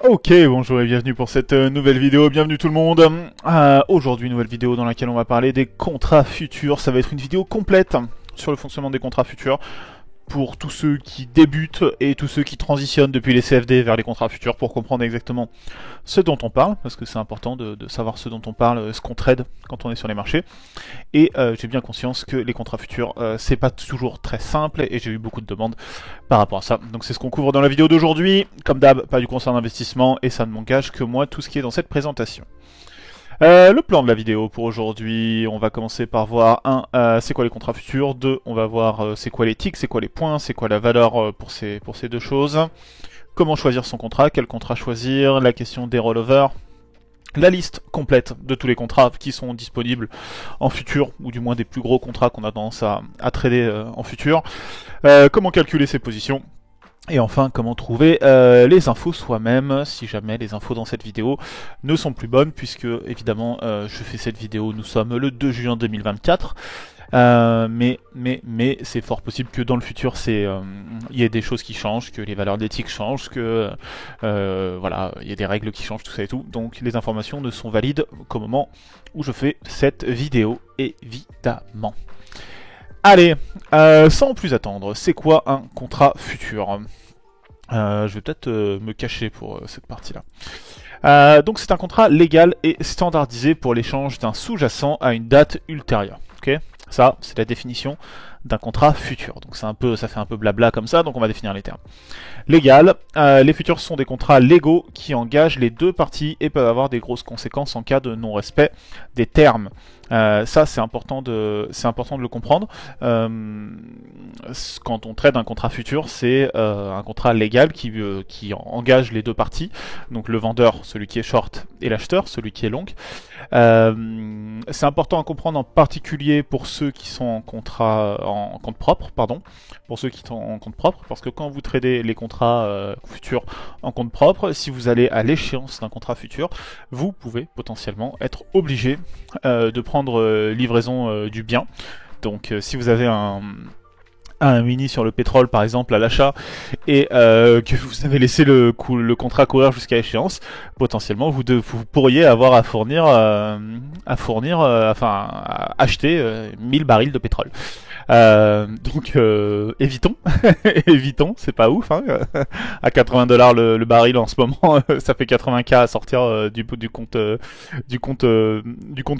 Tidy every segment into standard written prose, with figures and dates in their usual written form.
Ok, bonjour et bienvenue pour cette nouvelle vidéo, bienvenue tout le monde. Aujourd'hui, nouvelle vidéo dans laquelle on va parler des contrats futurs. Ça va être une vidéo complète sur le fonctionnement des contrats futurs pour tous ceux qui débutent et tous ceux qui transitionnent depuis les CFD vers les contrats futurs pour comprendre exactement ce dont on parle, parce que c'est important de savoir ce dont on parle, ce qu'on trade quand on est sur les marchés. Et j'ai bien conscience que les contrats futurs, c'est pas toujours très simple et j'ai eu beaucoup de demandes par rapport à ça. Donc c'est ce qu'on couvre dans la vidéo d'aujourd'hui. Comme d'hab, pas du conseil d'investissement et ça ne m'engage que moi tout ce qui est dans cette présentation. Le plan de la vidéo pour aujourd'hui, on va commencer par voir 1, c'est quoi les contrats futurs, 2, on va voir c'est quoi les ticks, c'est quoi les points, c'est quoi la valeur pour ces deux choses, comment choisir son contrat, quel contrat choisir, la question des rollovers, la liste complète de tous les contrats qui sont disponibles en futur, ou du moins des plus gros contrats qu'on a tendance à trader en futur, comment calculer ses positions, et enfin, comment trouver les infos soi-même, si jamais les infos dans cette vidéo ne sont plus bonnes, puisque évidemment je fais cette vidéo, nous sommes le 2 juin 2024, mais c'est fort possible que dans le futur il y ait des choses qui changent, que les valeurs d'éthique changent, que voilà, il y a des règles qui changent, tout ça et tout, donc les informations ne sont valides qu'au moment où je fais cette vidéo, évidemment. Allez, sans plus attendre, c'est quoi un contrat futur? Je vais peut-être me cacher pour cette partie-là. Donc c'est un contrat légal et standardisé pour l'échange d'un sous-jacent à une date ultérieure. Ok, ça, c'est la définition d'un contrat futur. Donc ça fait un peu blabla comme ça, donc on va définir les termes. Légal, les futurs sont des contrats légaux qui engagent les deux parties et peuvent avoir des grosses conséquences en cas de non-respect des termes. Ça, c'est important de le comprendre. Quand on trade un contrat futur, c'est un contrat légal qui engage les deux parties, donc le vendeur, celui qui est short, et l'acheteur, celui qui est long. C'est important à comprendre en particulier pour ceux qui sont en compte propre, pour ceux qui sont en compte propre, parce que quand vous tradez les contrats futurs en compte propre, si vous allez à l'échéance d'un contrat futur, vous pouvez potentiellement être obligé de prendre livraison du bien. Donc si vous avez un mini sur le pétrole par exemple à l'achat et que vous avez laissé le contrat courir jusqu'à échéance, potentiellement vous pourriez avoir à acheter 1000 barils de pétrole. Donc évitons, évitons, c'est pas ouf, hein. À 80$ le baril en ce moment, ça fait 80K à sortir du compte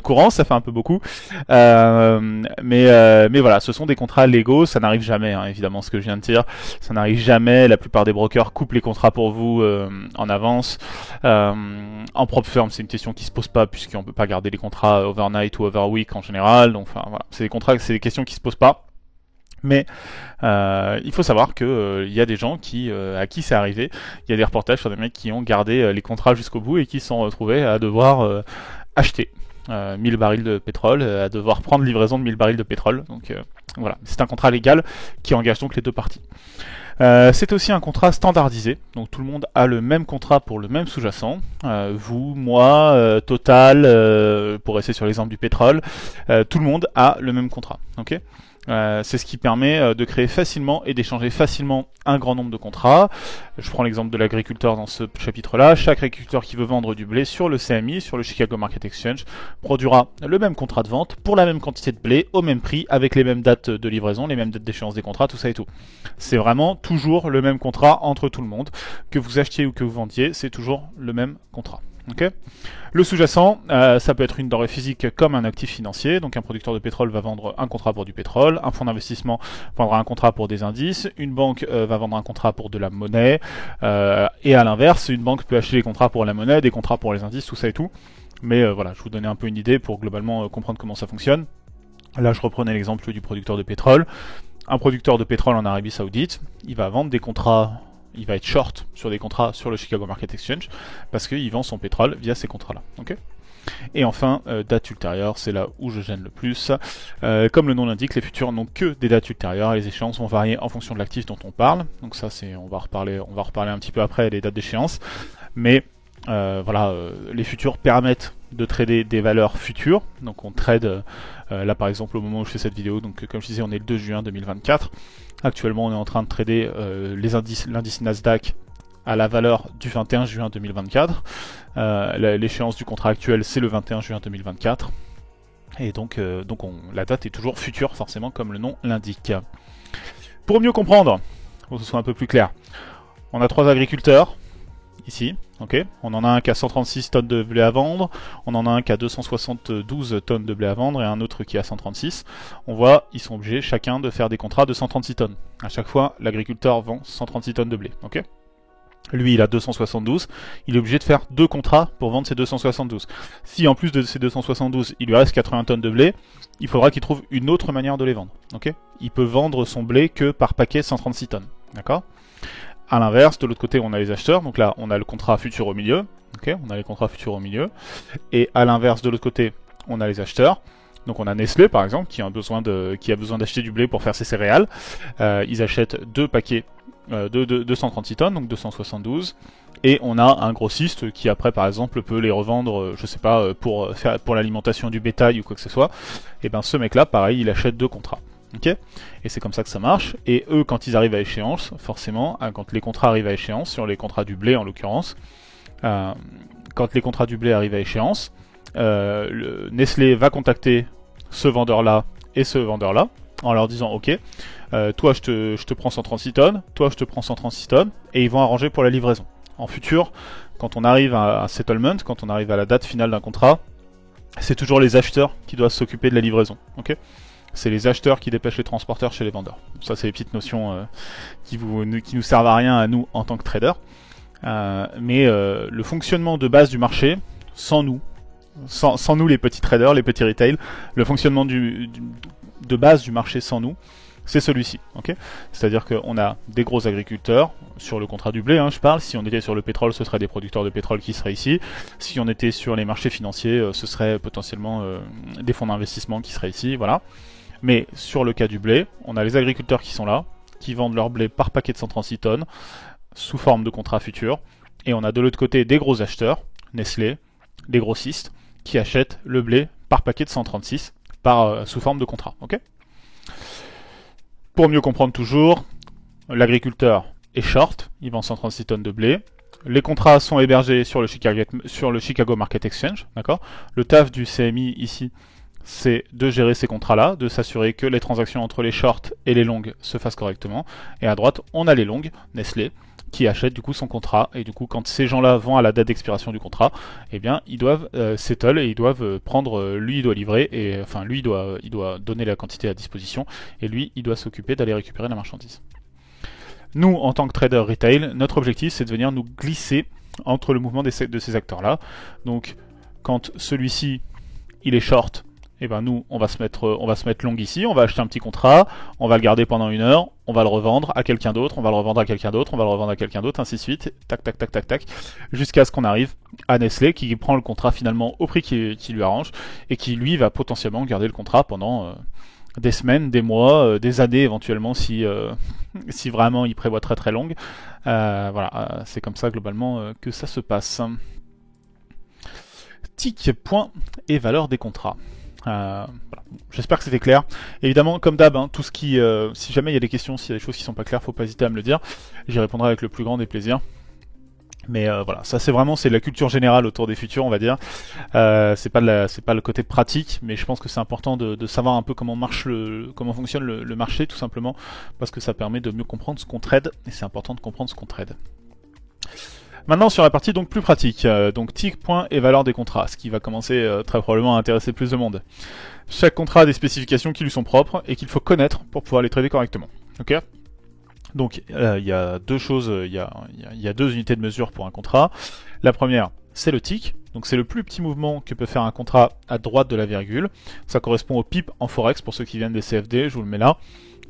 courant, ça fait un peu beaucoup. Mais voilà, ce sont des contrats légaux, ça n'arrive jamais, hein, évidemment, ce que je viens de dire, ça n'arrive jamais. La plupart des brokers coupent les contrats pour vous en avance. En propre firm, c'est une question qui se pose pas puisqu'on peut pas garder les contrats overnight ou overweek en général. Donc, enfin voilà, c'est des questions qui se posent pas. Mais il faut savoir que y a des gens à qui c'est arrivé. Il y a des reportages sur des mecs qui ont gardé les contrats jusqu'au bout et qui se sont retrouvés à devoir acheter 1000 barils de pétrole, à devoir prendre livraison de 1000 barils de pétrole. Donc voilà, c'est un contrat légal qui engage donc les deux parties. C'est aussi un contrat standardisé, donc tout le monde a le même contrat pour le même sous-jacent. Vous, moi, Total, pour rester sur l'exemple du pétrole, tout le monde a le même contrat. Ok. C'est ce qui permet de créer facilement et d'échanger facilement un grand nombre de contrats. Je prends l'exemple de l'agriculteur dans ce chapitre-là. Chaque agriculteur qui veut vendre du blé sur le CMI, sur le Chicago Market Exchange, produira le même contrat de vente pour la même quantité de blé, au même prix, avec les mêmes dates de livraison, les mêmes dates d'échéance des contrats, tout ça et tout. C'est vraiment toujours le même contrat entre tout le monde. Que vous achetiez ou que vous vendiez, c'est toujours le même contrat. Okay. Le sous-jacent, ça peut être une denrée physique comme un actif financier. Donc un producteur de pétrole va vendre un contrat pour du pétrole, un fonds d'investissement vendra un contrat pour des indices, une banque va vendre un contrat pour de la monnaie, et à l'inverse, une banque peut acheter des contrats pour la monnaie, des contrats pour les indices, tout ça et tout. Mais voilà, je vous donnais un peu une idée pour globalement comprendre comment ça fonctionne. Là, je reprenais l'exemple du producteur de pétrole. Un producteur de pétrole en Arabie Saoudite, il va vendre des contrats. Il va être short sur des contrats sur le Chicago Market Exchange parce qu'il vend son pétrole via ces contrats-là. Okay. Et enfin, date ultérieure, c'est là où je gêne le plus. Comme le nom l'indique, les futurs n'ont que des dates ultérieures et les échéances vont varier en fonction de l'actif dont on parle. Donc ça, on va reparler un petit peu après des dates d'échéance. Mais voilà, les futurs permettent de trader des valeurs futures. Donc on trade, là par exemple au moment où je fais cette vidéo, donc comme je disais on est le 2 juin 2024. Actuellement on est en train de trader l'indice Nasdaq à la valeur du 21 juin 2024. L'échéance du contrat actuel, c'est le 21 juin 2024. Et donc, la date est toujours future, forcément, comme le nom l'indique. Pour mieux comprendre, pour que ce soit un peu plus clair, on a 3 agriculteurs, ici, ok. On en a un qui a 136 tonnes de blé à vendre, on en a un qui a 272 tonnes de blé à vendre et un autre qui a 136. On voit, ils sont obligés chacun de faire des contrats de 136 tonnes. À chaque fois, l'agriculteur vend 136 tonnes de blé, ok. Lui, il a 272, il est obligé de faire 2 contrats pour vendre ces 272. Si en plus de ces 272, il lui reste 80 tonnes de blé, il faudra qu'il trouve une autre manière de les vendre, ok. Il peut vendre son blé que par paquet 136 tonnes, d'accord. A l'inverse, de l'autre côté, on a les acheteurs. Donc là, on a le contrat futur au milieu. Ok, on a les contrats futurs au milieu. Et à l'inverse, de l'autre côté, on a les acheteurs. Donc on a Nestlé, par exemple, qui a besoin d'acheter du blé pour faire ses céréales. Ils achètent 2 paquets de 236 tonnes, donc 272. Et on a un grossiste qui après, par exemple, peut les revendre, je sais pas, pour l'alimentation du bétail ou quoi que ce soit. Et ben ce mec-là, pareil, il achète 2 contrats. Ok, et c'est comme ça que ça marche. Et eux, quand ils arrivent à échéance, forcément, quand les contrats arrivent à échéance, sur les contrats du blé en l'occurrence, quand les contrats du blé arrivent à échéance, Nestlé va contacter ce vendeur-là et ce vendeur-là en leur disant ok, toi je te prends 136 tonnes, toi je te prends 136 tonnes, et ils vont arranger pour la livraison. En futur, quand on arrive à un settlement, quand on arrive à la date finale d'un contrat, c'est toujours les acheteurs qui doivent s'occuper de la livraison. Ok, c'est les acheteurs qui dépêchent les transporteurs chez les vendeurs. Ça, c'est les petites notions qui nous servent à rien à nous en tant que traders. Mais le fonctionnement de base du marché, sans nous les petits traders, les petits retail, le fonctionnement de base du marché sans nous, c'est celui-ci. Okay, c'est-à-dire qu'on a des gros agriculteurs, sur le contrat du blé, je parle. Si on était sur le pétrole, ce serait des producteurs de pétrole qui seraient ici. Si on était sur les marchés financiers, ce serait potentiellement des fonds d'investissement qui seraient ici. Voilà. Mais sur le cas du blé, on a les agriculteurs qui sont là, qui vendent leur blé par paquet de 136 tonnes, sous forme de contrat futur. Et on a de l'autre côté des gros acheteurs, Nestlé, des grossistes, qui achètent le blé par paquet de 136, sous forme de contrat. Okay, pour mieux comprendre toujours, l'agriculteur est short, il vend 136 tonnes de blé. Les contrats sont hébergés sur le Chicago Market Exchange. D'accord. Le taf du CMI ici, c'est de gérer ces contrats-là, de s'assurer que les transactions entre les shorts et les longs se fassent correctement. Et à droite, on a les longs, Nestlé, qui achètent du coup son contrat. Et du coup, quand ces gens-là vont à la date d'expiration du contrat, eh bien, ils doivent settle et ils doivent prendre, lui, il doit livrer, et enfin, lui, il doit donner la quantité à disposition, et lui, il doit s'occuper d'aller récupérer la marchandise. Nous, en tant que trader retail, notre objectif, c'est de venir nous glisser entre le mouvement de ces acteurs-là. Donc, quand celui-ci, il est short, et ben nous, on va se mettre long ici, on va acheter un petit contrat, on va le garder pendant 1 heure, on va le revendre à quelqu'un d'autre, on va le revendre à quelqu'un d'autre, on va le revendre à quelqu'un d'autre, ainsi de suite, tac, tac, tac, tac, tac, jusqu'à ce qu'on arrive à Nestlé qui prend le contrat finalement au prix qui lui arrange, et qui lui va potentiellement garder le contrat pendant des semaines, des mois, des années éventuellement si vraiment il prévoit très très longue. Voilà, c'est comme ça globalement que ça se passe. Tic, point et valeur des contrats. Voilà. J'espère que c'était clair. Évidemment, comme d'hab, tout ce qui, si jamais il y a des questions, s'il y a des choses qui sont pas claires, faut pas hésiter à me le dire. J'y répondrai avec le plus grand des plaisirs. Mais voilà, ça c'est la culture générale autour des futurs, on va dire. C'est pas le côté pratique, mais je pense que c'est important de savoir un peu comment fonctionne le marché, tout simplement, parce que ça permet de mieux comprendre ce qu'on trade, et c'est important de comprendre ce qu'on trade. Maintenant sur la partie donc plus pratique, donc tic, point et valeur des contrats, ce qui va commencer très probablement à intéresser plus de monde. Chaque contrat a des spécifications qui lui sont propres et qu'il faut connaître pour pouvoir les trader correctement. Ok ? Donc il y a deux choses, il y a 2 unités de mesure pour un contrat. La première, c'est le tick, donc c'est le plus petit mouvement que peut faire un contrat à droite de la virgule. Ça correspond au pip en forex pour ceux qui viennent des CFD, je vous le mets là.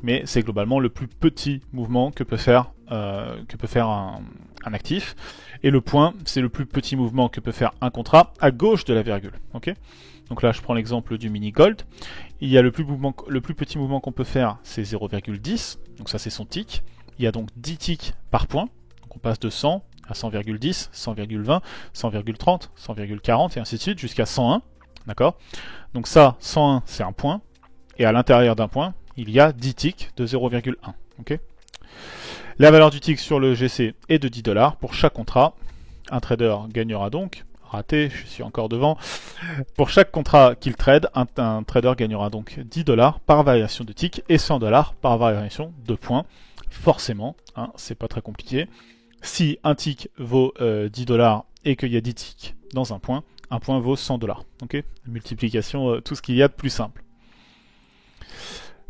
Mais c'est globalement le plus petit mouvement que peut faire un actif. Et le point, c'est le plus petit mouvement que peut faire un contrat à gauche de la virgule. Okay, donc là, je prends l'exemple du mini gold. Il y a le plus petit mouvement qu'on peut faire, c'est 0,10. Donc ça, c'est son tick. Il y a donc 10 ticks par point. Donc on passe de 100 à 100,10, 100,20, 100,30, 100,40 et ainsi de suite jusqu'à 101. D'accord ? Donc ça, 101, c'est un point. Et à l'intérieur d'un point, il y a 10 ticks de 0,1. Okay ? La valeur du tick sur le GC est de 10 $ pour chaque contrat. Un trader gagnera donc, raté, je suis encore devant. Pour chaque contrat qu'il trade, un trader gagnera donc 10 $ par variation de tick et 100 $ par variation de points. Forcément, hein, c'est pas très compliqué. Si un tick vaut 10 $ et qu'il y a 10 ticks dans un point vaut 100 $. Okay, multiplication, tout ce qu'il y a de plus simple.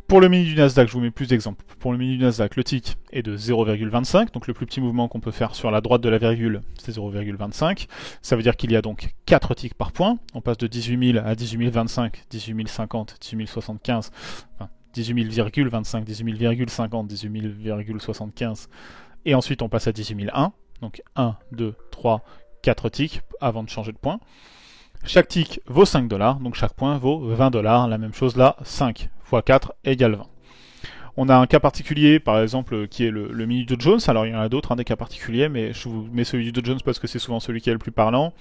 Pour le mini du Nasdaq, je vous mets plus d'exemples. Pour le mini du Nasdaq, le tick est de 0,25, donc le plus petit mouvement qu'on peut faire sur la droite de la virgule, c'est 0,25. Ça veut dire qu'il y a donc 4 ticks par point. On passe de 18 000 à 18 025, 18 050, 18 075, enfin 18 000,25, 18 000,50, 18 000,75. Et ensuite, on passe à 18 001. Donc 1, 2, 3, 4 ticks avant de changer de point. Chaque tick vaut 5 $, donc chaque point vaut 20 $. La même chose là, 5 x 4 égale 20. On a un cas particulier, par exemple, qui est le mini Dow Jones. Alors il y en a d'autres, des cas particuliers, mais je vous mets celui du Dow Jones parce que c'est souvent celui qui est le plus parlant.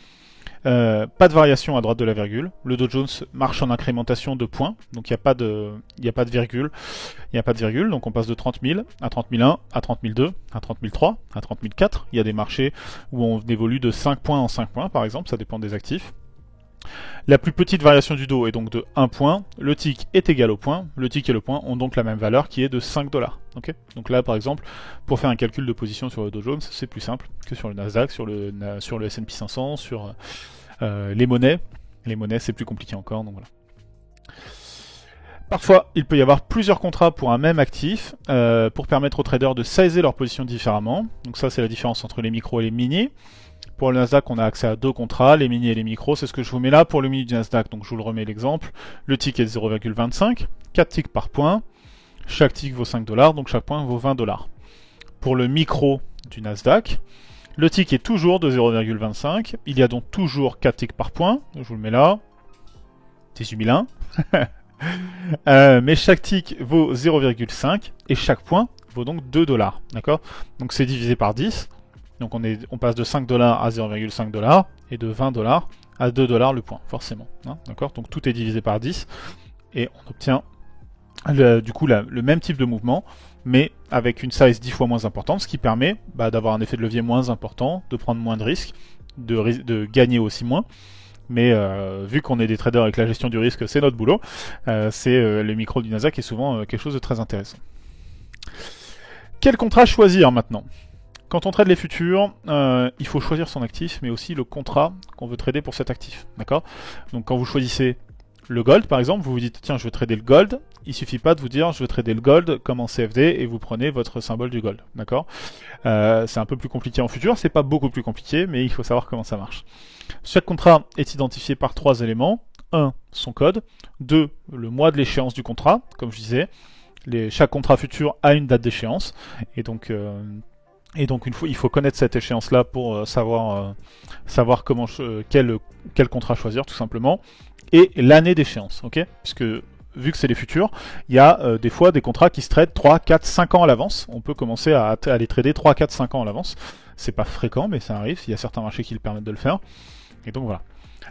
Pas de variation à droite de la virgule. Le Dow Jones marche en incrémentation de points, donc il n'y a pas de virgule. Il n'y a pas de virgule, donc on passe de 30 000 à 30 001, à 30 002, à 30 003, à 30 004. Il y a des marchés où on évolue de 5 points en 5 points, par exemple, ça dépend des actifs. La plus petite variation du Dow est donc de 1 point. Le tick est égal au point. Le tick et le point ont donc la même valeur qui est de 5 $. Okay, donc là, par exemple, pour faire un calcul de position sur le Dow Jones, c'est plus simple que sur le Nasdaq, sur le S&P 500, sur les monnaies. Les monnaies, c'est plus compliqué encore. Donc voilà. Parfois, il peut y avoir plusieurs contrats pour un même actif pour permettre aux traders de sizer leur position différemment. Donc ça, c'est la différence entre les micros et les mini. Pour le Nasdaq, on a accès à 2 contrats, les mini et les micros. C'est ce que je vous mets là pour le mini du Nasdaq. Donc je vous le remets l'exemple. Le tick est de 0,25, 4 ticks par point. Chaque tick vaut 5 $, donc chaque point vaut 20 $. Pour le micro du Nasdaq, le tick est toujours de 0,25. Il y a donc toujours 4 ticks par point. Je vous le mets là. 18 001. Mais chaque tick vaut 0,5 et chaque point vaut donc 2 $. D'accord ? Donc c'est divisé par 10. Donc on passe de 5 $ à 0,5 $ et de 20 $ à 2 $ le point, forcément. Hein, d'accord ? Donc tout est divisé par 10 et on obtient du coup le même type de mouvement, mais avec une size 10 fois moins importante, ce qui permet d'avoir un effet de levier moins important, de prendre moins de risques, de gagner aussi moins. Mais vu qu'on est des traders avec la gestion du risque, c'est notre boulot, c'est les micros du Nasdaq qui est souvent quelque chose de très intéressant. Quel contrat choisir maintenant ? Quand on trade les futurs, il faut choisir son actif, mais aussi le contrat qu'on veut trader pour cet actif. D'accord ? Donc quand vous choisissez le gold, par exemple, vous vous dites, tiens, je veux trader le gold. Il suffit pas de vous dire, je veux trader le gold comme en CFD, et vous prenez votre symbole du gold. D'accord ? C'est un peu plus compliqué en futur, c'est pas beaucoup plus compliqué, mais il faut savoir comment ça marche. Chaque contrat est identifié par 3 éléments. 1, son code. 2, le mois de l'échéance du contrat. Comme je disais, chaque contrat futur a une date d'échéance, et donc il faut connaître cette échéance-là pour savoir quel contrat choisir, tout simplement, et l'année d'échéance, ok ? Puisque, vu que c'est les futurs, il y a des fois des contrats qui se traitent 3, 4, 5 ans à l'avance. On peut commencer à les trader 3, 4, 5 ans à l'avance. C'est pas fréquent, mais ça arrive. Il y a certains marchés qui le permettent de le faire. Et donc voilà.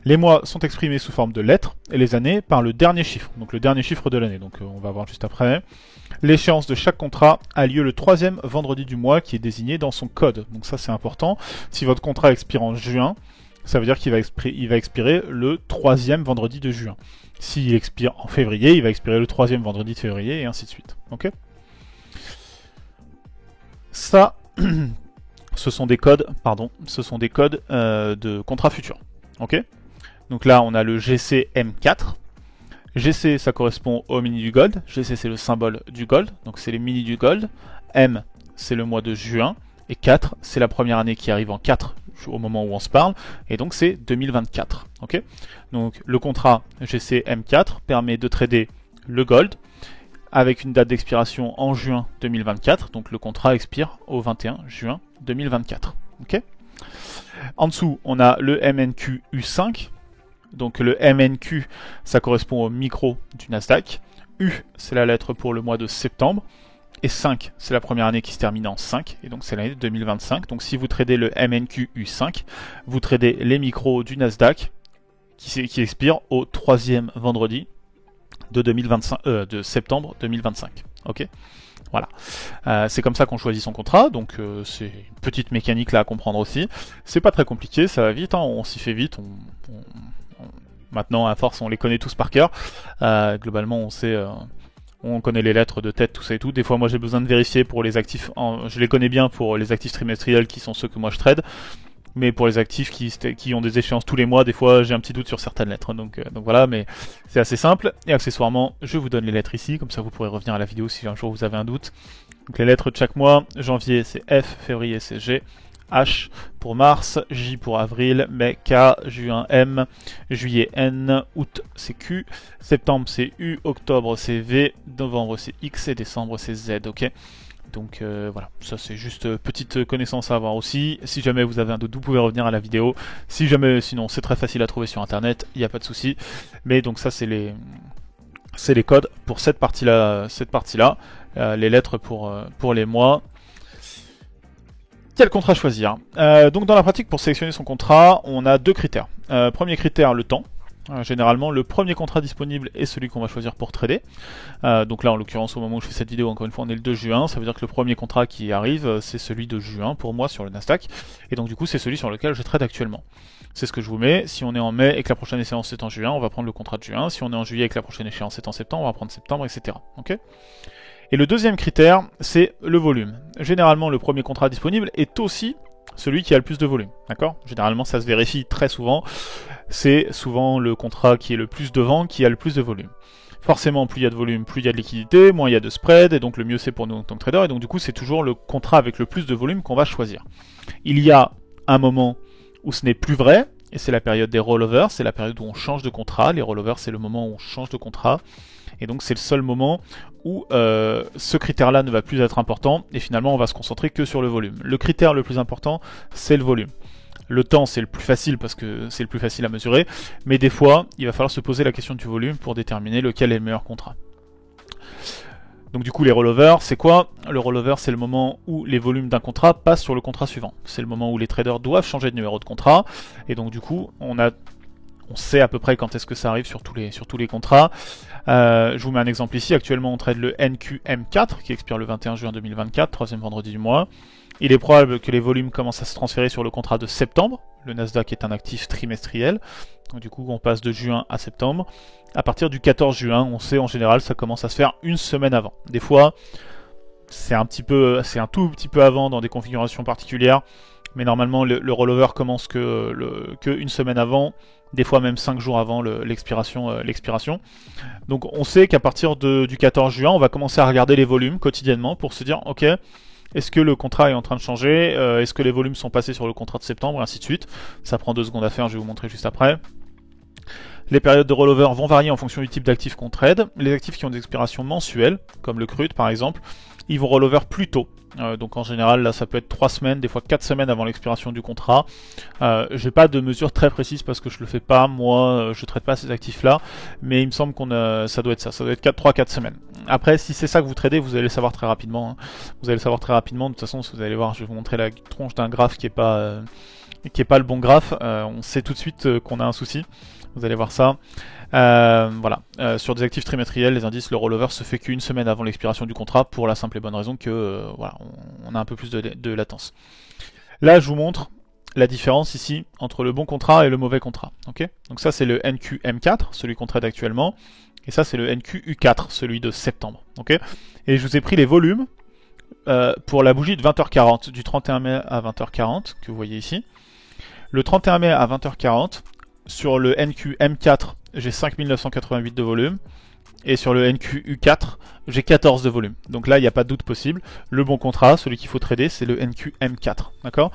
Les mois sont exprimés sous forme de lettres et les années par le dernier chiffre, donc le dernier chiffre de l'année. Donc on va voir juste après. L'échéance de chaque contrat a lieu le 3e vendredi du mois qui est désigné dans son code. Donc ça c'est important. Si votre contrat expire en juin, ça veut dire qu'il va expirer le 3e vendredi de juin. S'il expire en février, il va expirer le 3e vendredi de février et ainsi de suite. Ok ? Ça, ce sont des codes de contrat futur. Ok ? Donc là, on a le GC-M4. GC, ça correspond au mini du gold. GC, c'est le symbole du gold. Donc c'est les mini du gold. M, c'est le mois de juin. Et 4, c'est la première année qui arrive en 4 au moment où on se parle. Et donc c'est 2024. Okay, donc le contrat GC-M4 permet de trader le gold avec une date d'expiration en juin 2024. Donc le contrat expire au 21 juin 2024. Okay, en dessous, on a le MNQ U5. Donc le MNQ, ça correspond au micro du Nasdaq. U, c'est la lettre pour le mois de septembre. Et 5, c'est la première année qui se termine en 5. Et donc c'est l'année 2025. Donc si vous tradez le MNQ U5, vous tradez les micros du Nasdaq qui expirent au 3e vendredi de septembre 2025. Ok ? Voilà. C'est comme ça qu'on choisit son contrat, donc c'est une petite mécanique là à comprendre aussi. C'est pas très compliqué, ça va vite, hein, on s'y fait vite. Maintenant, à force, on les connaît tous par cœur. Globalement, on sait... on connaît les lettres de tête, tout ça et tout. Des fois, moi, j'ai besoin de vérifier pour les actifs. Je les connais bien pour les actifs trimestriels qui sont ceux que moi je trade. Mais pour les actifs qui ont des échéances tous les mois, des fois, j'ai un petit doute sur certaines lettres. Donc voilà, mais c'est assez simple. Et accessoirement, je vous donne les lettres ici. Comme ça, vous pourrez revenir à la vidéo si un jour vous avez un doute. Donc les lettres de chaque mois. Janvier, c'est F. Février, c'est G. H pour mars, J pour avril, mai K, juin M, juillet N, août c'est Q, septembre c'est U, octobre c'est V, novembre c'est X et décembre c'est Z, ok. Donc voilà, ça c'est juste petite connaissance à avoir aussi. Si jamais vous avez un doute, vous pouvez revenir à la vidéo. Si jamais, sinon c'est très facile à trouver sur internet, il n'y a pas de souci. Mais donc ça c'est les codes pour cette partie-là, les lettres pour les mois. Quel contrat choisir? Donc dans la pratique, pour sélectionner son contrat, on a deux critères. Premier critère, le temps. Généralement, le premier contrat disponible est celui qu'on va choisir pour trader. Donc là, en l'occurrence, au moment où je fais cette vidéo, encore une fois, on est le 2 juin. Ça veut dire que le premier contrat qui arrive, c'est celui de juin pour moi sur le Nasdaq. Et donc du coup, c'est celui sur lequel je trade actuellement. C'est ce que je vous mets. Si on est en mai et que la prochaine échéance est en juin, on va prendre le contrat de juin. Si on est en juillet et que la prochaine échéance est en septembre, on va prendre septembre, etc. Ok ? Et le deuxième critère, c'est le volume. Généralement, le premier contrat disponible est aussi celui qui a le plus de volume. D'accord ? Généralement, ça se vérifie très souvent. C'est souvent le contrat qui est le plus devant qui a le plus de volume. Forcément, plus il y a de volume, plus il y a de liquidité, moins il y a de spread, et donc le mieux c'est pour nous en tant que trader. Et donc du coup, c'est toujours le contrat avec le plus de volume qu'on va choisir. Il y a un moment où ce n'est plus vrai, et c'est la période des rollovers, c'est la période où on change de contrat. Les rollovers, c'est le moment où on change de contrat. Et donc c'est le seul moment où ce critère-là ne va plus être important, et finalement on va se concentrer que sur le volume. Le critère le plus important, c'est le volume. Le temps, c'est le plus facile parce que c'est le plus facile à mesurer, mais des fois, il va falloir se poser la question du volume pour déterminer lequel est le meilleur contrat. Donc du coup, les rollovers, c'est quoi? Le rollover, c'est le moment où les volumes d'un contrat passent sur le contrat suivant. C'est le moment où les traders doivent changer de numéro de contrat, et donc du coup, on sait à peu près quand est-ce que ça arrive sur tous les contrats. Je vous mets un exemple ici. Actuellement, on trade le NQM4 qui expire le 21 juin 2024, troisième vendredi du mois. Il est probable que les volumes commencent à se transférer sur le contrat de septembre. Le Nasdaq est un actif trimestriel. Donc du coup, on passe de juin à septembre. À partir du 14 juin, on sait en général, ça commence à se faire une semaine avant. Des fois, c'est un tout petit peu avant dans des configurations particulières. Mais normalement, le rollover commence que une semaine avant, des fois même 5 jours avant l'expiration. Donc on sait qu'à partir du 14 juin, on va commencer à regarder les volumes quotidiennement pour se dire, ok, est-ce que le contrat est en train de changer? Est-ce que les volumes sont passés sur le contrat de septembre? Et ainsi de suite. Ça prend 2 secondes à faire, je vais vous montrer juste après. Les périodes de rollover vont varier en fonction du type d'actifs qu'on trade. Les actifs qui ont des expirations mensuelles, comme le crude par exemple, ils vont rollover plus tôt. Donc en général, là ça peut être 3 semaines, des fois 4 semaines avant l'expiration du contrat. J'ai pas de mesure très précise parce que je le fais pas, moi je traite pas ces actifs là, mais il me semble ça doit être ça doit être 3-4 semaines. Après, si c'est ça que vous tradez, vous allez le savoir très rapidement. Hein. Vous allez le savoir très rapidement, de toute façon, si vous allez voir, je vais vous montrer la tronche d'un graphe qui est pas le bon graphe, on sait tout de suite qu'on a un souci. Vous allez voir ça. Voilà. Sur des actifs trimestriels, les indices, le rollover se fait qu'une semaine avant l'expiration du contrat pour la simple et bonne raison que voilà, on a un peu plus de latence. Là, je vous montre la différence ici entre le bon contrat et le mauvais contrat. Okay, donc ça, c'est le NQM4, celui qu'on trade actuellement. Et ça, c'est le NQU4, celui de septembre. Okay, et je vous ai pris les volumes pour la bougie de 20h40, du 31 mai à 20h40, que vous voyez ici. Le 31 mai à 20h40, sur le NQM4, j'ai 5988 de volume. Et sur le NQU4, j'ai 14 de volume. Donc là, il n'y a pas de doute possible. Le bon contrat, celui qu'il faut trader, c'est le NQM4. D'accord ?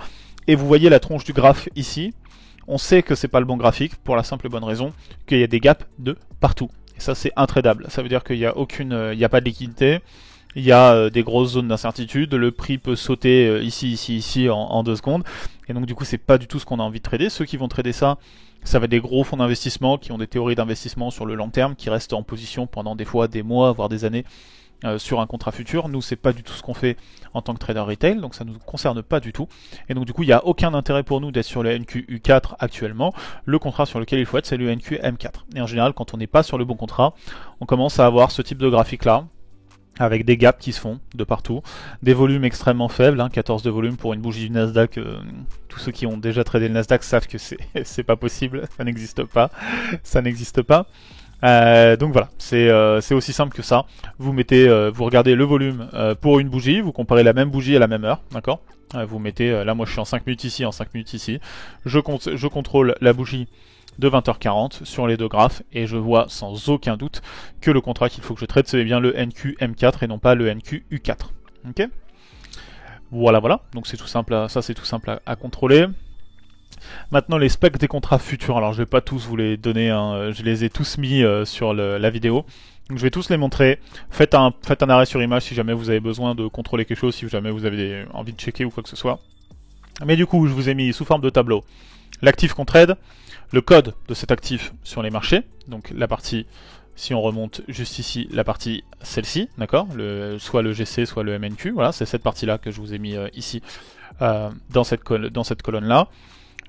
Et vous voyez la tronche du graphe ici. On sait que c'est pas le bon graphique pour la simple et bonne raison qu'il y a des gaps de partout. Et ça, c'est intradable. Ça veut dire qu'il n'y a il n'y a pas de liquidité. Il y a des grosses zones d'incertitude. Le prix peut sauter ici en 2 secondes. Et donc, du coup, c'est pas du tout ce qu'on a envie de trader. Ceux qui vont trader ça, ça va être des gros fonds d'investissement qui ont des théories d'investissement sur le long terme, qui restent en position pendant des fois des mois, voire des années sur un contrat futur. Nous, c'est pas du tout ce qu'on fait en tant que trader retail, donc ça ne nous concerne pas du tout. Et donc du coup, il n'y a aucun intérêt pour nous d'être sur le NQU4 actuellement. Le contrat sur lequel il faut être, c'est le NQM4. Et en général, quand on n'est pas sur le bon contrat, on commence à avoir ce type de graphique-là. avec des gaps qui se font de partout, des volumes extrêmement faibles, 14 de volume pour une bougie du Nasdaq. Tous ceux qui ont déjà tradé le Nasdaq savent que c'est pas possible, ça n'existe pas, ça n'existe pas. Donc voilà, c'est aussi simple que ça. Vous regardez le volume pour une bougie, vous comparez la même bougie à la même heure, d'accord. Vous mettez, là moi je suis en 5 minutes ici, en 5 minutes ici. Je contrôle la bougie de 20h40 sur les deux graphes et je vois sans aucun doute que le contrat qu'il faut que je trade c'est bien le NQ-M4 et non pas le NQ-U4. Ok. Voilà, donc c'est tout simple, ça c'est tout simple à contrôler. Maintenant les specs des contrats futurs, alors je vais pas tous vous les donner, je les ai tous mis sur la vidéo. Donc je vais tous les montrer. Faites un arrêt sur image si jamais vous avez besoin de contrôler quelque chose, si jamais vous avez envie de checker ou quoi que ce soit. Mais du coup je vous ai mis sous forme de tableau l'actif qu'on trade, le code de cet actif sur les marchés, donc la partie, si on remonte juste ici, la partie celle-ci, d'accord, soit le GC, soit le MNQ, voilà, c'est cette partie-là que je vous ai mis ici, dans cette colonne-là.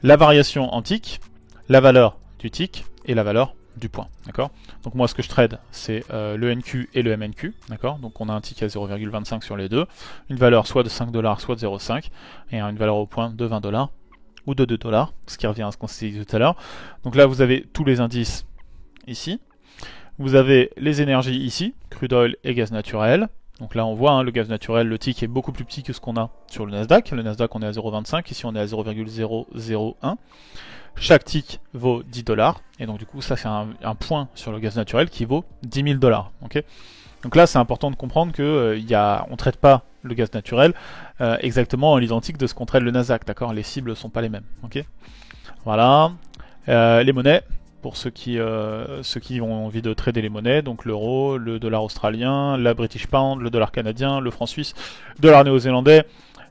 La variation en tick, la valeur du tick et la valeur du point, d'accord. Donc moi ce que je trade c'est le NQ et le MNQ, d'accord. Donc on a un tick à 0,25 sur les deux, une valeur soit de 5 $, soit de 0,5, et une valeur au point de 20 $ ou de 2 $, ce qui revient à ce qu'on s'est dit tout à l'heure. Donc là vous avez tous les indices ici, vous avez les énergies ici, crude oil et gaz naturel. Donc là on voit le gaz naturel, le tick est beaucoup plus petit que ce qu'on a sur le Nasdaq. Le Nasdaq on est à 0,25, ici on est à 0,001. Chaque tick vaut 10 $, et donc du coup ça fait un point sur le gaz naturel qui vaut 10 000 $. Okay, donc là c'est important de comprendre que on ne traite pas le gaz naturel exactement à l'identique de ce qu'on trade le Nasdaq, d'accord. Les cibles ne sont pas les mêmes. Okay, voilà. Les monnaies, pour ceux qui ont envie de trader les monnaies, donc l'euro, le dollar australien, la British Pound, le dollar canadien, le franc suisse, dollar néo-zélandais,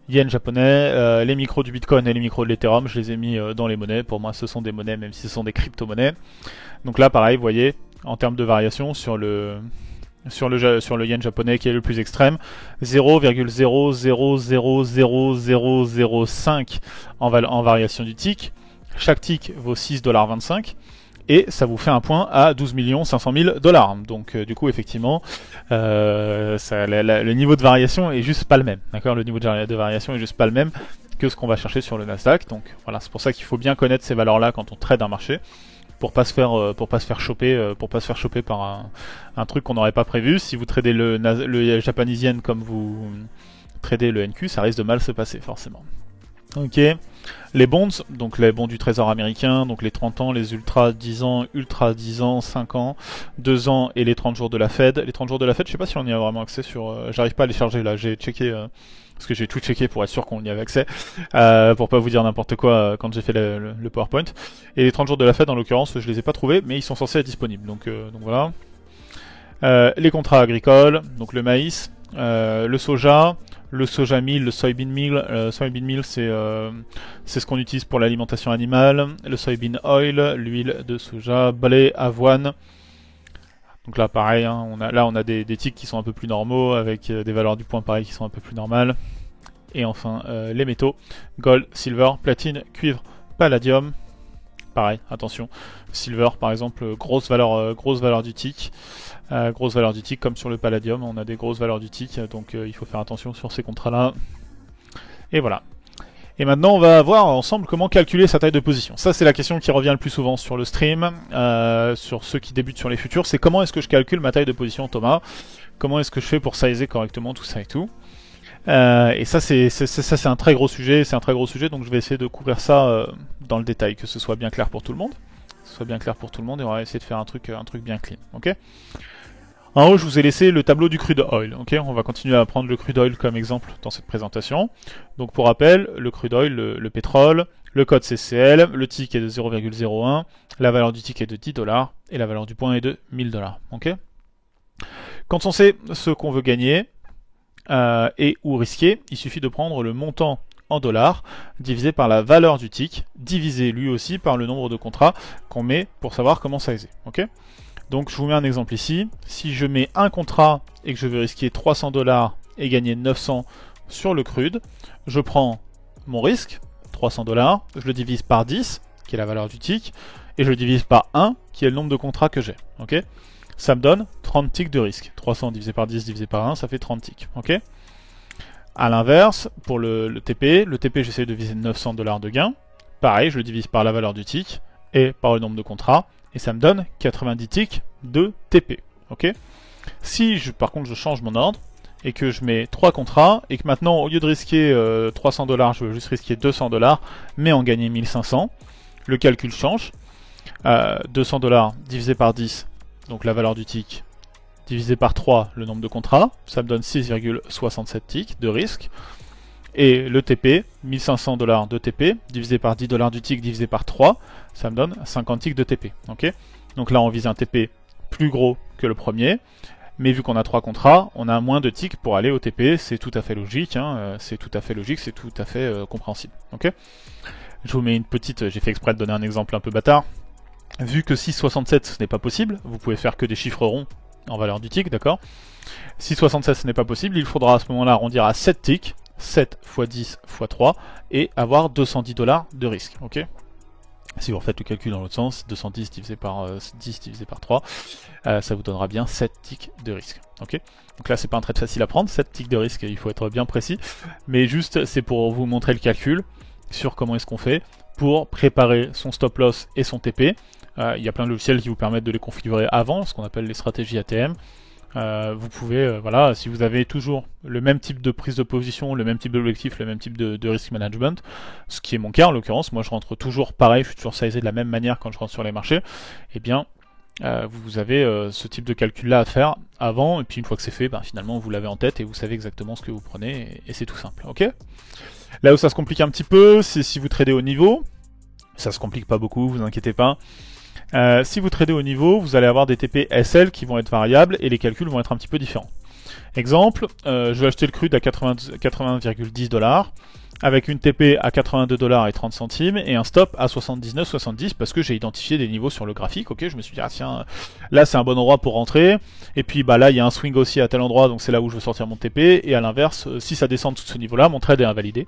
yen japonais, les micros du Bitcoin et les micros de l'Ethereum, je les ai mis dans les monnaies. Pour moi ce sont des monnaies même si ce sont des crypto-monnaies. Donc là pareil, vous voyez, en termes de variation sur le yen japonais qui est le plus extrême, 0,000005 en variation du tick. Chaque tick vaut 6,25 $. Et ça vous fait un point à 12 500 000 $. Donc du coup effectivement le niveau de variation est juste pas le même, d'accord. Le niveau de variation est juste pas le même que ce qu'on va chercher sur le Nasdaq. Donc voilà, c'est pour ça qu'il faut bien connaître ces valeurs là quand on trade un marché, pour pas se faire choper par un truc qu'on n'aurait pas prévu. Si vous tradez le Japanese yen comme vous tradez le NQ, ça risque de mal se passer forcément. Ok, les bonds, donc les bons du trésor américain, donc les 30 ans, les ultra 10 ans, ultra 10 ans, 5 ans, 2 ans et les 30 jours de la Fed. Les 30 jours de la Fed, je sais pas si on y a vraiment accès sur... j'arrive pas à les charger là, j'ai checké, parce que j'ai tout checké pour être sûr qu'on y avait accès, pour pas vous dire n'importe quoi quand j'ai fait le PowerPoint. Et les 30 jours de la Fed en l'occurrence, je les ai pas trouvés, mais ils sont censés être disponibles, donc voilà. Les contrats agricoles, donc le maïs, le soja meal, le soybean meal. Soybean meal c'est ce qu'on utilise pour l'alimentation animale. Le soybean oil, l'huile de soja, blé, avoine. Donc là pareil, on a des ticks qui sont un peu plus normaux, avec des valeurs du point pareil qui sont un peu plus normales. Et enfin les métaux, gold, silver, platine, cuivre, palladium. Pareil, attention, silver par exemple, grosse valeur du tick. Grosse valeur du tick, comme sur le palladium, on a des grosses valeurs du tick, donc il faut faire attention sur ces contrats-là. Et voilà. Et maintenant, on va voir ensemble comment calculer sa taille de position. Ça, c'est la question qui revient le plus souvent sur le stream, sur ceux qui débutent sur les futurs. C'est comment est-ce que je calcule ma taille de position, Thomas? Comment est-ce que je fais pour sizer correctement tout ça et tout? Et ça, c'est un très gros sujet. C'est un très gros sujet, donc je vais essayer de couvrir ça dans le détail, que ce soit bien clair pour tout le monde. Et on va essayer de faire un truc bien clean. Ok. En haut, je vous ai laissé le tableau du crude oil. Okay, on va continuer à prendre le crude oil comme exemple dans cette présentation. Donc pour rappel, le crude oil, le pétrole, le code CCL, le tick est de 0,01, la valeur du tick est de 10 $ et la valeur du point est de 1000 $. Okay, quand on sait ce qu'on veut gagner et ou risquer, il suffit de prendre le montant en dollars divisé par la valeur du tick, divisé lui aussi par le nombre de contrats qu'on met pour savoir comment sizer. Okay, donc je vous mets un exemple ici. Si je mets un contrat et que je veux risquer 300 $ et gagner 900 sur le crude, je prends mon risque, 300 $, je le divise par 10, qui est la valeur du tick, et je le divise par 1, qui est le nombre de contrats que j'ai. Okay, ça me donne 30 ticks de risque. 300 divisé par 10 divisé par 1, ça fait 30 ticks. Ok. À l'inverse, pour le TP j'essaie de viser 900 $ de gain. Pareil, je le divise par la valeur du tick et par le nombre de contrats, et ça me donne 90 ticks de TP. Ok. Si par contre je change mon ordre, et que je mets 3 contrats, et que maintenant au lieu de risquer 300 $, je veux juste risquer 200 $, mais en gagner 1500, le calcul change. 200 $ divisé par 10, donc la valeur du tick, divisé par 3, le nombre de contrats, ça me donne 6,67 ticks de risque. Et le TP, 1500 $ de TP, divisé par 10 $ du tick, divisé par 3, ça me donne 50 ticks de TP. Okay, donc là on vise un TP plus gros que le premier, mais vu qu'on a 3 contrats, on a moins de ticks pour aller au TP, c'est tout à fait logique, hein, c'est tout à fait compréhensible. Okay, je vous mets une petite, j'ai fait exprès de donner un exemple un peu bâtard. Vu que 6,67 ce n'est pas possible, vous pouvez faire que des chiffres ronds en valeur du tick, d'accord. 6,67 ce n'est pas possible, il faudra à ce moment-là arrondir à 7 ticks, 7 x 10 x 3, et avoir 210 $ de risque, ok. Si vous refaites le calcul dans l'autre sens, 210 divisé par 10 divisé par 3, ça vous donnera bien 7 ticks de risque. Okay, donc là, c'est pas un trade facile à prendre, 7 ticks de risque, il faut être bien précis. Mais juste, c'est pour vous montrer le calcul sur comment est-ce qu'on fait pour préparer son stop loss et son TP. Il y a plein de logiciels qui vous permettent de les configurer avant, ce qu'on appelle les stratégies ATM. Vous pouvez, voilà, si vous avez toujours le même type de prise de position, le même type d'objectif, le même type de risk management, ce qui est mon cas en l'occurrence, moi je rentre toujours pareil, je suis toujours sizé de la même manière quand je rentre sur les marchés, eh bien vous avez ce type de calcul là à faire avant, et puis une fois que c'est fait, ben, finalement vous l'avez en tête et vous savez exactement ce que vous prenez, et c'est tout simple, ok. Là où ça se complique un petit peu, c'est si vous tradez au niveau, ça se complique pas beaucoup, vous inquiétez pas. Si vous tradez au niveau, vous allez avoir des TP SL qui vont être variables et les calculs vont être un petit peu différents. Exemple, je vais acheter le crude à 80,10 $ avec une TP à 82 $ et 30 centimes et un stop à 79,70 parce que j'ai identifié des niveaux sur le graphique. Ok, je me suis dit ah tiens, là c'est un bon endroit pour rentrer. Et puis bah là il y a un swing aussi à tel endroit, donc c'est là où je veux sortir mon TP. Et à l'inverse, si ça descend de ce niveau-là, mon trade est invalidé.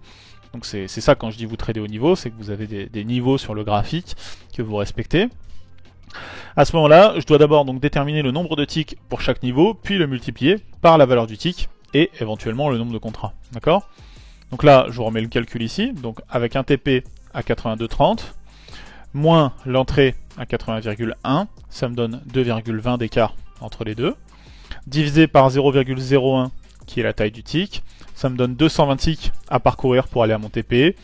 Donc c'est ça quand je dis vous tradez au niveau, c'est que vous avez des niveaux sur le graphique que vous respectez. À ce moment-là, je dois d'abord donc déterminer le nombre de ticks pour chaque niveau, puis le multiplier par la valeur du tick et éventuellement le nombre de contrats. D'accord? Donc là, je vous remets le calcul ici. Donc avec un TP à 82,30 moins l'entrée à 80,1, ça me donne 2,20 d'écart entre les deux. Divisé par 0,01 qui est la taille du tick, ça me donne 220 ticks à parcourir pour aller à mon TP.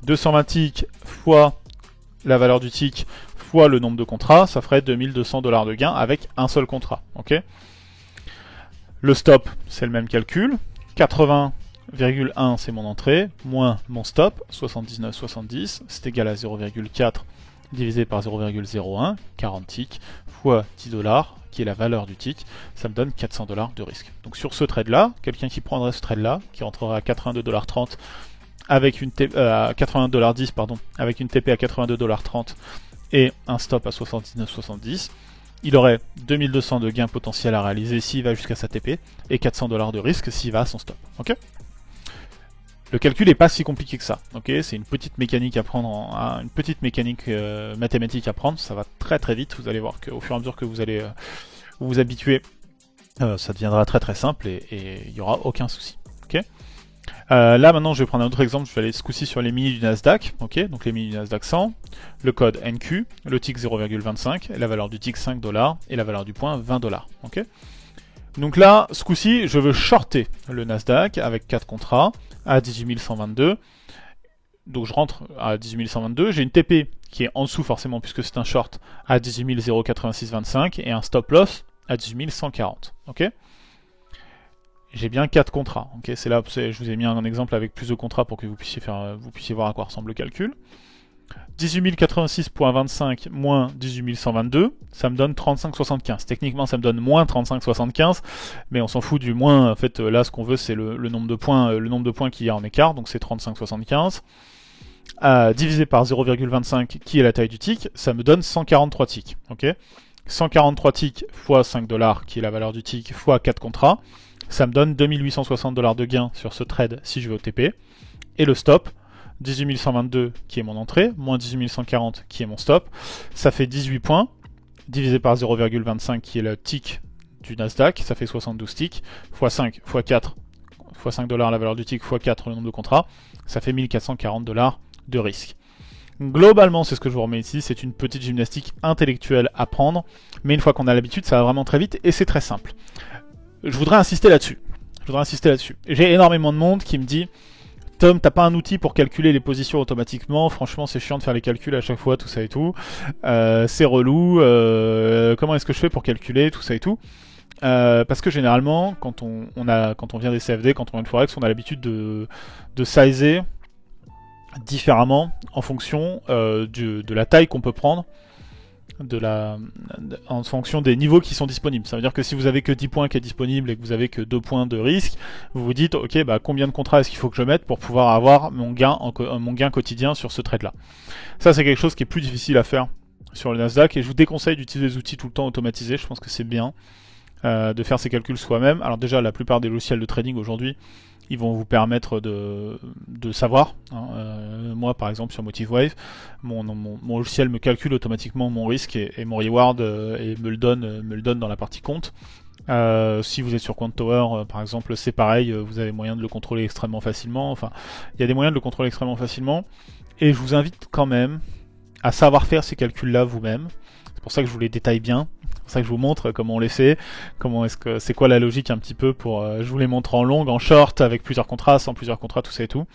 220 ticks fois la valeur du tick fois le nombre de contrats, ça ferait 2200 $ de gain avec un seul contrat. Okay, le stop, c'est le même calcul. 80,1 c'est mon entrée, moins mon stop, 79,70, c'est égal à 0,4 divisé par 0,01, 40 ticks, fois 10 $, qui est la valeur du tick, ça me donne 400 $ de risque. Donc sur ce trade-là, quelqu'un qui prendrait ce trade-là, qui rentrerait à 82,30 $ avec une TP, à 82,10 $, pardon, avec une TP à 82,30 $ et un stop à 79,70, il aurait 2200 de gains potentiels à réaliser s'il va jusqu'à sa TP et 400 $ de risque s'il va à son stop. Okay, le calcul n'est pas si compliqué que ça. Okay, c'est une petite mécanique à prendre, une petite mécanique mathématique à prendre. Ça va très très vite. Vous allez voir qu'au fur et à mesure que vous allez vous habituer, ça deviendra très très simple et il n'y aura aucun souci. Okay, là maintenant je vais prendre un autre exemple, je vais aller ce coup-ci sur les mini du Nasdaq, ok, donc les mini du Nasdaq 100, le code NQ, le tick 0,25, la valeur du tick 5 $ et la valeur du point 20 $. Ok, donc là, ce coup-ci, je veux shorter le Nasdaq avec 4 contrats à 18 122. Donc je rentre à 18 122, j'ai une TP qui est en dessous forcément puisque c'est un short à 18 086,25 et un stop loss à 18 140. Ok, j'ai bien 4 contrats. Okay, c'est là, je vous ai mis un exemple avec plus de contrats pour que vous puissiez voir à quoi ressemble le calcul. 18 086,25 moins 18 122, ça me donne 35,75. Techniquement, ça me donne moins 35,75, mais on s'en fout du moins. En fait, là, ce qu'on veut, c'est le nombre de points qu'il y a en écart, donc c'est 35,75. Divisé par 0,25, qui est la taille du tick, ça me donne 143 ticks. Okay, 143 ticks fois 5 $, qui est la valeur du tick, fois 4 contrats. Ça me donne 2860 $ de gain sur ce trade si je vais au TP. Et le stop, 18 122 qui est mon entrée, moins 18 140 qui est mon stop. Ça fait 18 points. divisé par 0,25 qui est le tick du Nasdaq, ça fait 72 ticks, x5, x4, x 5 dollars la valeur du tick, x4 le nombre de contrats, ça fait 1440 dollars de risque. Globalement, c'est ce que je vous remets ici, c'est une petite gymnastique intellectuelle à prendre, mais une fois qu'on a l'habitude, ça va vraiment très vite et c'est très simple. Je voudrais insister là-dessus. J'ai énormément de monde qui me dit Tom, t'as pas un outil pour calculer les positions automatiquement, franchement c'est chiant de faire les calculs à chaque fois, tout ça et tout, c'est relou, comment est-ce que je fais pour calculer, tout ça et tout. Parce que généralement, quand on vient des CFD, quand on vient de Forex, on a l'habitude de sizer différemment en fonction de la taille qu'on peut prendre, en fonction des niveaux qui sont disponibles. Ça veut dire que si vous avez que 10 points qui est disponible et que vous avez que 2 points de risque, vous vous dites ok, bah combien de contrats est-ce qu'il faut que je mette pour pouvoir avoir mon gain quotidien sur ce trade là. Ça c'est quelque chose qui est plus difficile à faire sur le Nasdaq et je vous déconseille d'utiliser des outils tout le temps automatisés. Je pense que c'est bien de faire ces calculs soi-même. Alors déjà la plupart des logiciels de trading aujourd'hui ils vont vous permettre de savoir. Moi, par exemple, sur MotiveWave, mon logiciel me calcule automatiquement mon risque et mon reward et me le donne dans la partie compte. Si vous êtes sur QuantTower, par exemple, c'est pareil, vous avez moyen de le contrôler extrêmement facilement. Enfin, il y a des moyens de le contrôler extrêmement facilement. Et je vous invite quand même à savoir faire ces calculs-là vous-même. C'est pour ça que je vous les détaille bien. C'est pour ça que je vous montre comment on les fait, c'est quoi la logique un petit peu pour. Je vous les montre en long, en short, avec plusieurs contrats, sans plusieurs contrats, tout ça et tout.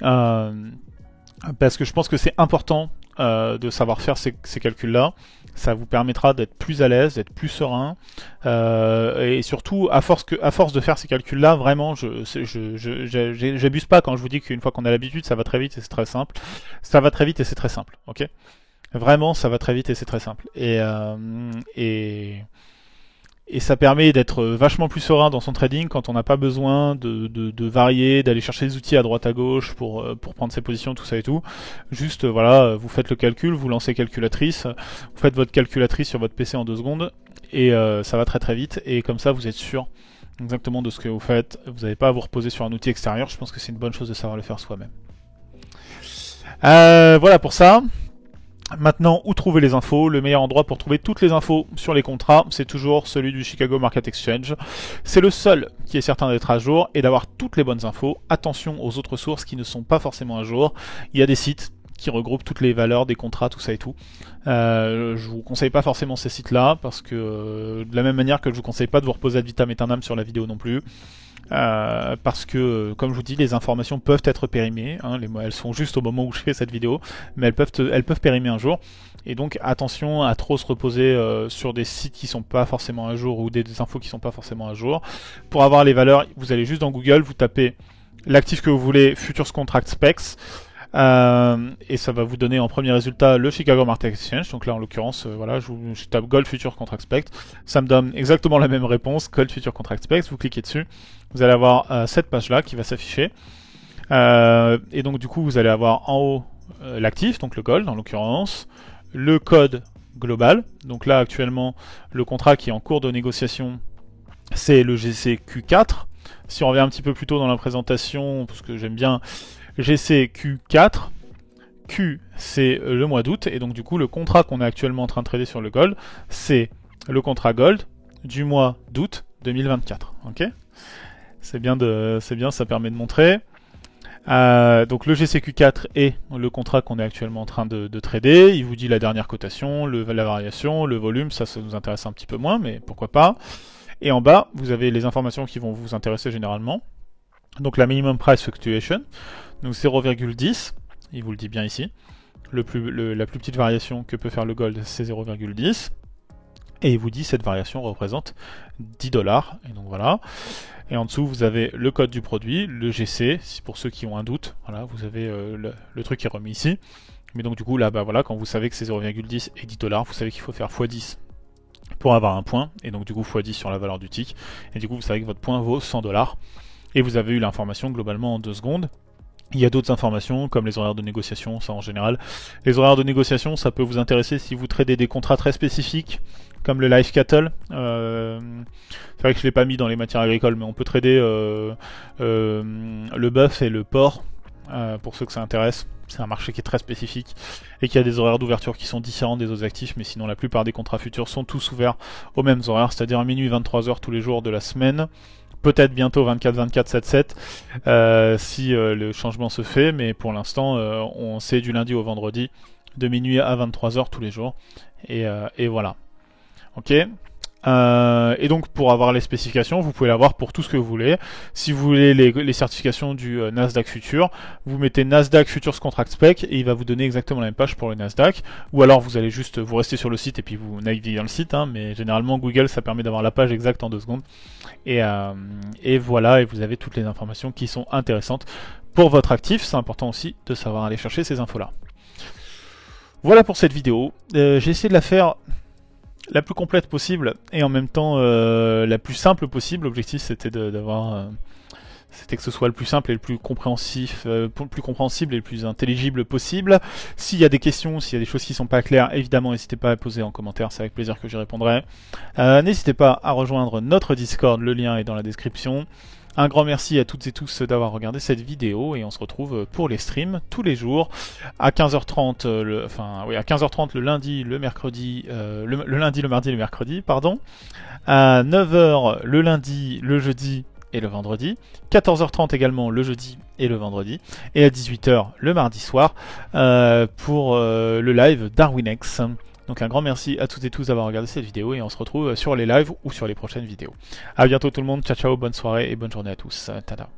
Parce que je pense que c'est important de savoir faire ces calculs-là. Ça vous permettra d'être plus à l'aise, d'être plus serein, et surtout à force de faire ces calculs-là, vraiment, j'abuse pas quand je vous dis qu'une fois qu'on a l'habitude, ça va très vite et c'est très simple. Ça va très vite et c'est très simple, ok ? Vraiment, ça va très vite et c'est très simple. Et ça permet d'être vachement plus serein dans son trading quand on n'a pas besoin de varier, d'aller chercher des outils à droite à gauche pour prendre ses positions, tout ça et tout. Juste, voilà, vous faites le calcul, vous lancez calculatrice, vous faites votre calculatrice sur votre PC en 2 secondes, et ça va très très vite, et comme ça vous êtes sûr exactement de ce que vous faites. Vous n'avez pas à vous reposer sur un outil extérieur, je pense que c'est une bonne chose de savoir le faire soi-même. Voilà pour ça. Maintenant, où trouver les infos? Le meilleur endroit pour trouver toutes les infos sur les contrats, c'est toujours celui du Chicago Market Exchange. C'est le seul qui est certain d'être à jour et d'avoir toutes les bonnes infos. Attention aux autres sources qui ne sont pas forcément à jour. Il y a des sites qui regroupent toutes les valeurs des contrats, tout ça et tout. Je vous conseille pas forcément ces sites-là, parce que de la même manière que je vous conseille pas de vous reposer ad vitam aeternam sur la vidéo non plus. Parce que, comme je vous dis, les informations peuvent être périmées, hein, elles sont juste au moment où je fais cette vidéo, mais elles peuvent périmer un jour, et donc attention à trop se reposer sur des sites qui sont pas forcément à jour, ou des infos qui sont pas forcément à jour. Pour avoir les valeurs, vous allez juste dans Google, vous tapez l'actif que vous voulez, Futures Contract Specs, et ça va vous donner en premier résultat le Chicago Market Exchange. Donc là en l'occurrence voilà, je tape Gold Future Contract Specs, ça me donne exactement la même réponse, Gold Future Contract Specs. Vous cliquez dessus, vous allez avoir cette page là qui va s'afficher, et donc du coup vous allez avoir en haut l'actif, donc le Gold en l'occurrence, le code global. Donc là actuellement le contrat qui est en cours de négociation, c'est le GCQ4. Si on revient un petit peu plus tôt dans la présentation, parce que j'aime bien GCQ4, Q c'est le mois d'août, et donc du coup le contrat qu'on est actuellement en train de trader sur le Gold, c'est le contrat Gold du mois d'août 2024. Ok, c'est bien, ça permet de montrer. Donc le GCQ4 est le contrat qu'on est actuellement en train de trader. Il vous dit la dernière cotation, la variation, le volume, ça nous intéresse un petit peu moins, mais pourquoi pas. Et en bas, vous avez les informations qui vont vous intéresser généralement. Donc la minimum price fluctuation, donc 0,10, il vous le dit bien ici. La plus petite variation que peut faire le Gold, c'est 0,10. Et il vous dit cette variation représente 10 $. Et donc voilà. Et en dessous, vous avez le code du produit, le GC, pour ceux qui ont un doute. Voilà, vous avez le truc qui est remis ici. Mais donc du coup, là, bah voilà, quand vous savez que c'est 0,10 et 10 $, vous savez qu'il faut faire x10 pour avoir un point. Et donc du coup, x10 sur la valeur du tick. Et du coup, vous savez que votre point vaut 100 $. Et vous avez eu l'information globalement en 2 secondes. Il y a d'autres informations, comme les horaires de négociation, ça en général. Les horaires de négociation, ça peut vous intéresser si vous tradez des contrats très spécifiques, comme le live cattle. C'est vrai que je ne l'ai pas mis dans les matières agricoles, mais on peut trader le bœuf et le porc, pour ceux que ça intéresse. c'est un marché qui est très spécifique et qui a des horaires d'ouverture qui sont différents des autres actifs, mais sinon la plupart des contrats futurs sont tous ouverts aux mêmes horaires, c'est-à-dire à minuit 23h tous les jours de la semaine. Peut-être bientôt 24-24, 7-7 si le changement se fait, mais pour l'instant on sait du lundi au vendredi de minuit à 23h tous les jours et voilà. Ok. Et donc pour avoir les spécifications, vous pouvez l'avoir pour tout ce que vous voulez. Si vous voulez les certifications du Nasdaq Future, vous mettez Nasdaq Futures Contract Spec et il va vous donner exactement la même page pour le Nasdaq. Ou alors vous allez juste vous rester sur le site et puis vous naviguez dans le site, hein, mais généralement Google ça permet d'avoir la page exacte en 2 secondes. Et voilà, et vous avez toutes les informations qui sont intéressantes pour votre actif. C'est important aussi de savoir aller chercher ces infos là. Voilà pour cette vidéo. J'ai essayé de la faire la plus complète possible et en même temps la plus simple possible. L'objectif c'était c'était que ce soit le plus simple et le plus compréhensif, plus compréhensible et le plus intelligible possible. S'il y a des questions, s'il y a des choses qui sont pas claires, évidemment n'hésitez pas à poser en commentaire, c'est avec plaisir que j'y répondrai. N'hésitez pas à rejoindre notre Discord, le lien est dans la description. Un grand merci à toutes et tous d'avoir regardé cette vidéo et on se retrouve pour les streams tous les jours à 15h30 à 15h30 le lundi, le mercredi, le lundi, le mardi et le mercredi, pardon. À 9h le lundi, le jeudi et le vendredi. 14h30 également le jeudi et le vendredi. Et à 18h le mardi soir pour le live Darwinex. Donc un grand merci à toutes et tous d'avoir regardé cette vidéo et on se retrouve sur les lives ou sur les prochaines vidéos. A bientôt tout le monde, ciao ciao, bonne soirée et bonne journée à tous. Tada.